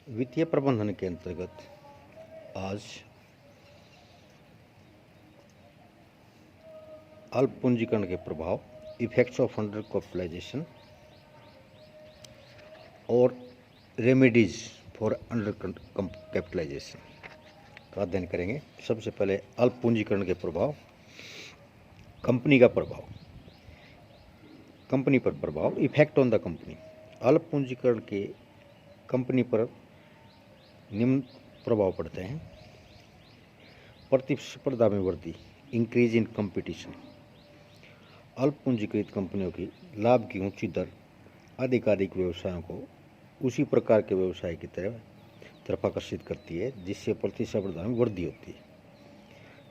वित्तीय प्रबंधन के अंतर्गत आज अल्प पूंजीकरण के प्रभाव, इफेक्ट्स ऑफ अंडर कैपिटलाइजेशन और रेमेडीज फॉर अंडर कैपिटलाइजेशन का अध्ययन करेंगे। सबसे पहले अल्प पूंजीकरण के प्रभाव, कंपनी का प्रभाव, कंपनी पर प्रभाव, इफेक्ट ऑन द कंपनी। अल्प पूंजीकरण के कंपनी पर निम्न प्रभाव पड़ते हैं। प्रतिस्पर्धा में वृद्धि, इंक्रीज इन कंपटीशन। अल्प पूंजीकृत कंपनियों की लाभ की ऊंची दर अधिकाधिक व्यवसायों को उसी प्रकार के व्यवसाय की तरफ आकर्षित करती है जिससे प्रतिस्पर्धा में वृद्धि होती है।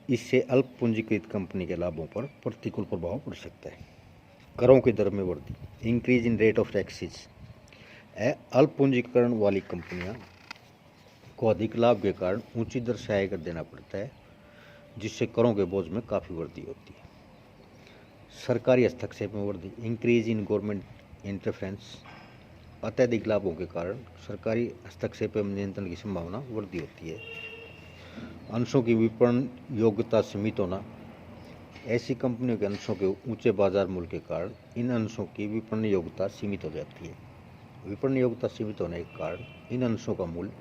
इससे अल्प पूंजीकृत कंपनी के लाभों पर प्रतिकूल प्रभाव पड़ सकता है। करों की दर में वृद्धि, increase in rate of taxes. अल्प पूंजीकरण वाली कंपनियां को अधिक लाभ के कारण ऊंची दर से आयकर देना पड़ता है जिससे करों के बोझ में काफ़ी वृद्धि होती है। सरकारी हस्तक्षेप में वृद्धि, इंक्रीज इन गवर्नमेंट इंटरफेरेंस। अत्यधिक लाभों के कारण सरकारी हस्तक्षेप एवं नियंत्रण की संभावना वृद्धि होती है। अंशों की विपणन योग्यता सीमित होना। ऐसी कंपनियों के अंशों के ऊंचे बाजार मूल्य के कारण इन अंशों की विपणन योग्यता सीमित हो जाती है। विपणन योग्यता सीमित होने के कारण इन अंशों का मूल्य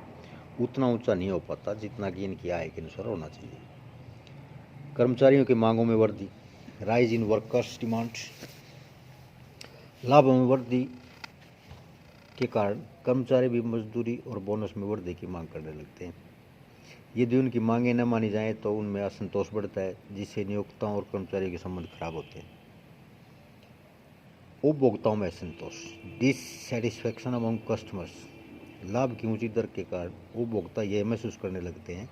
उतना ऊंचा नहीं हो पाता जितना कि इनकी आय के अनुसार होना चाहिए। कर्मचारियों की मांगों में वृद्धि, राइज इन वर्कर्स डिमांड। लाभों में वृद्धि के कारण कर्मचारी भी मजदूरी और बोनस में वृद्धि की मांग करने लगते हैं। यदि उनकी मांगें न मानी जाएं तो उनमें असंतोष बढ़ता है जिससे नियोक्ताओं और कर्मचारियों के संबंध खराब होते हैं। उपभोक्ताओं में असंतोष, डिससेटिस्फैक्शन अमंग कस्टमर्स। लाभ की ऊंची दर के कारण उपभोक्ता यह महसूस करने लगते हैं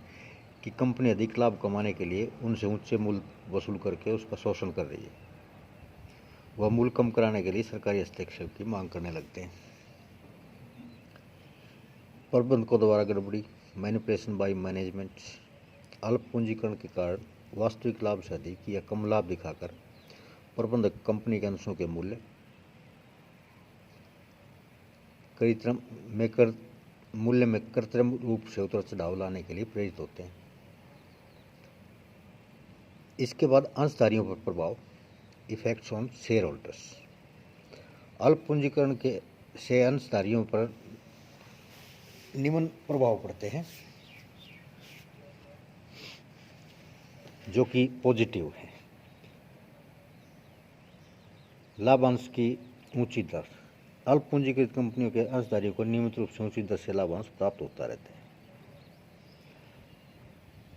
कि कंपनी अधिक लाभ कमाने के लिए उनसे ऊंचे मूल्य वसूल करके उसका शोषण कर रही है। वह मूल्य कम कराने के लिए सरकारी हस्तक्षेप की मांग करने लगते हैं। प्रबंधकों द्वारा गड़बड़ी, मैनिपुलेशन बाय मैनेजमेंट। अल्प पूंजीकरण के कारण वास्तविक लाभ से अधिक या कम लाभ दिखाकर प्रबंधक कंपनी के अंशों के मूल्य में कृत्रिम रूप से उतार चढ़ाव लाने के लिए प्रेरित होते हैं। इसके बाद अंशधारियों पर प्रभाव, इफेक्ट्स ऑन शेयर होल्डर्स। अल्प पूंजीकरण के से अंशधारियों पर निम्न प्रभाव पड़ते हैं जो कि पॉजिटिव है। लाभांश की ऊंची दर। अल्प पूंजीकृत कंपनियों के अंशधारियों को नियमित रूप से ऊंची दर से लाभांश प्राप्त होता रहता है।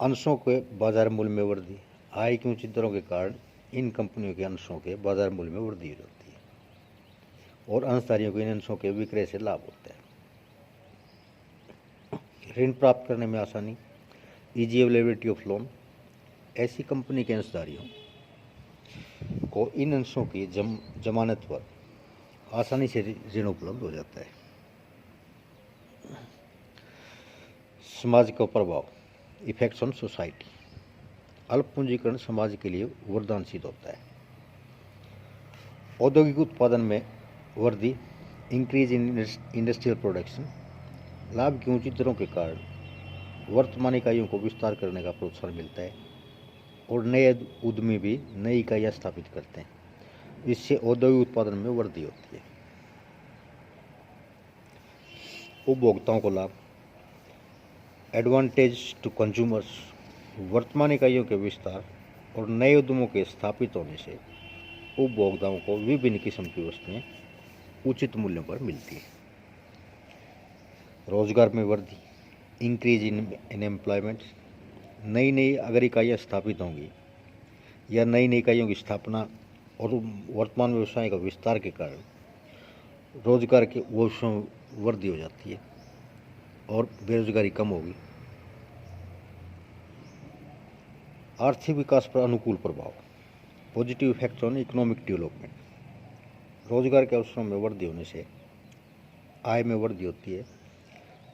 अंशों के बाजार मूल्य में वृद्धि। आय की ऊंची दरों के कारण इन कंपनियों के अंशों के बाजार मूल्य में वृद्धि हो जाती है और अंशधारियों को इन अंशों के विक्रय से लाभ होता है। ऋण प्राप्त करने में आसानी, ईजी अवेलेबिलिटी ऑफ लोन। ऐसी कंपनी के अंशधारियों को इन अंशों की जमानत पर आसानी से ऋण उपलब्ध हो जाता है। समाज का प्रभाव, इफेक्ट्स ऑन सोसाइटी। अल्प पूंजीकरण समाज के लिए वरदान सिद्ध होता है। औद्योगिक उत्पादन में वृद्धि, इंक्रीज इन इंडस्ट्रियल प्रोडक्शन। लाभ की ऊंची दरों के कारण वर्तमान इकाइयों को विस्तार करने का प्रोत्साहन मिलता है और नए उद्यमी भी नई इकाइयाँ स्थापित करते हैं। इससे औद्योगिक उत्पादन में वृद्धि होती है। उपभोक्ताओं को लाभ, एडवांटेज टू कंज्यूमर्स। वर्तमान इकाइयों के विस्तार और नए उद्यमों के स्थापित होने से उपभोक्ताओं को विभिन्न किस्म की वस्तुएं उचित मूल्यों पर मिलती हैं। रोजगार में वृद्धि, इंक्रीज इन एम्प्लॉयमेंट। नई नई अगर इकाइयाँ स्थापित होंगी या नई नई इकाइयों की स्थापना और वर्तमान व्यवसाय का विस्तार के कारण रोजगार के अवसरों में वृद्धि हो जाती है और बेरोजगारी कम होगी। आर्थिक विकास पर अनुकूल प्रभाव, positive effect on economic development. रोजगार के अवसरों में वृद्धि होने से आय में वृद्धि होती है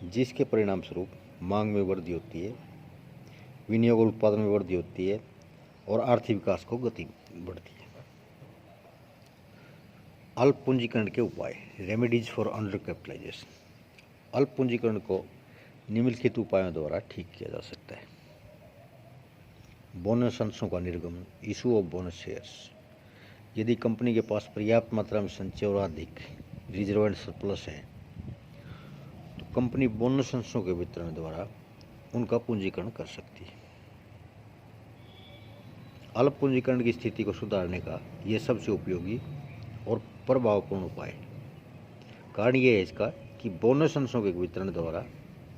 जिसके परिणाम स्वरूप मांग में वृद्धि होती है, विनियोग और उत्पादन में वृद्धि होती है और आर्थिक विकास को गति बढ़ती है। अल्प पूंजीकरण के उपाय, रेमेडीज फॉर अंडर कैपिटलाइजेशन। अल्प पूंजीकरण को निम्नलिखित उपायों द्वारा ठीक किया जा सकता है। बोनस अंशों का निर्गमन, इशू ऑफ बोनस शेयर्स। यदि कंपनी के पास पर्याप्त मात्रा में संचय और अधिक रिजर्व एंड सरप्लस है तो कंपनी बोनस अंशों के वितरण द्वारा उनका पूंजीकरण कर सकती है। अल्प पूंजीकरण की स्थिति को सुधारने का यह सबसे उपयोगी और प्रभावपूर्ण उपाय है। कारण यह है इसका कि बोनस अंशों के वितरण द्वारा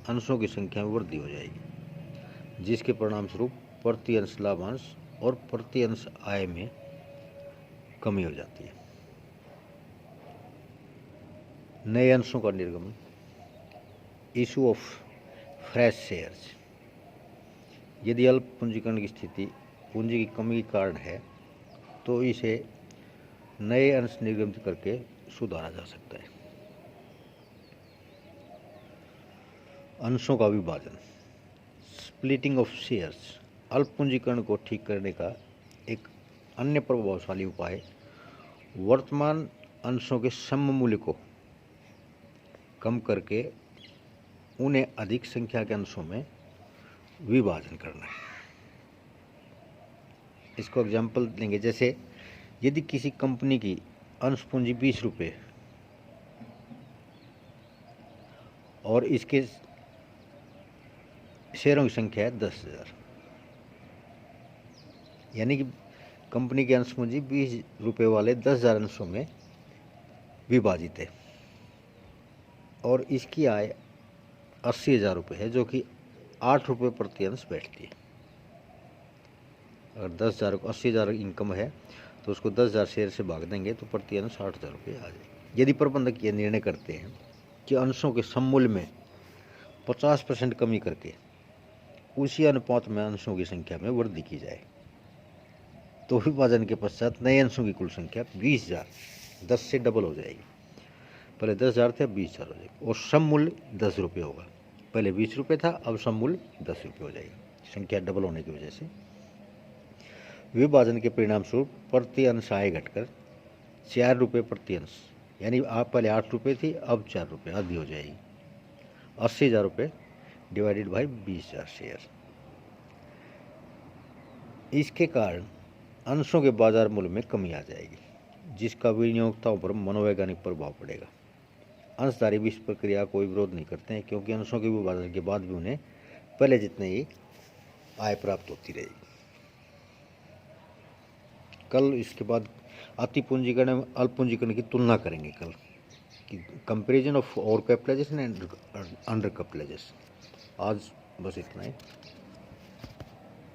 अंशों की संख्या में वृद्धि हो जाएगी, जिसके परिणाम स्वरूप प्रति अंश लाभांश और प्रति अंश आय में कमी हो जाती है। नए अंशों का निर्गमन, इशू ऑफ फ्रेश शेयर्स। यदि अल्प पूंजीकरण की स्थिति पूंजी की कमी के कारण है तो इसे नए अंश निर्गमित करके सुधारा जा सकता है। अंशों का विभाजन, स्प्लिटिंग ऑफ शेयर्स। अल्प पूंजीकरण को ठीक करने का एक अन्य प्रभावशाली उपाय वर्तमान अंशों के सम मूल्य को कम करके उन्हें अधिक संख्या के अंशों में विभाजन करना है। इसको एग्जाम्पल देंगे, जैसे यदि किसी कंपनी की अंश पूंजी 20 रुपये और इसके शेयरों की संख्या है 10,000, यानी कि कंपनी की अंश पूंजी 20 रुपये वाले 10,000 अंशों में विभाजित है और इसकी आय 80,000 रुपये है, जो कि 8 रुपये प्रति अंश बैठती है। अगर 10,000 को 80,000 इनकम है तो उसको 10,000 शेयर से भाग देंगे तो प्रति अंश 8,000 रुपये आ जाएगी। यदि प्रबंधक ये निर्णय करते हैं कि अंशों के सममूल्य में 50% कमी करके उसी अनुपात में अंशों की संख्या में वृद्धि की जाए तो विभाजन के पश्चात नए अंशों की कुल संख्या 20,000, 10 से डबल हो जाएगी। पहले 10,000 थे, अब 20,000 हो जाएगी और सम मूल्य 10 रुपये होगा। पहले 20 रुपये था, अब सम मूल्य 10 रुपये हो जाएगी, संख्या डबल होने की वजह से। विभाजन के परिणाम स्वरूप प्रति अंश आय घटकर 4 रुपये प्रति अंश, यानी आप पहले 8 रुपये थी, अब 4 रुपये आधी हो जाएगी। 80,000 रुपये डिवाइडेड बाई 20,000 शेयर। इसके कारण अंशों के बाजार मूल्य में कमी आ जाएगी, जिसका विनियोक्ताओं पर मनोवैज्ञानिक प्रभाव पड़ेगा। अंशधारी भी इस प्रक्रिया को विरोध नहीं करते हैं, क्योंकि अंशों के विभाजन के बाद भी उन्हें पहले जितने ही आय प्राप्त होती रहेगी। कल इसके बाद अति पूंजीकरण एवं अल्प पूंजीकरण की तुलना करेंगे कल, कि comparison of over capitalization and under capitalization. आज बस इतना ही।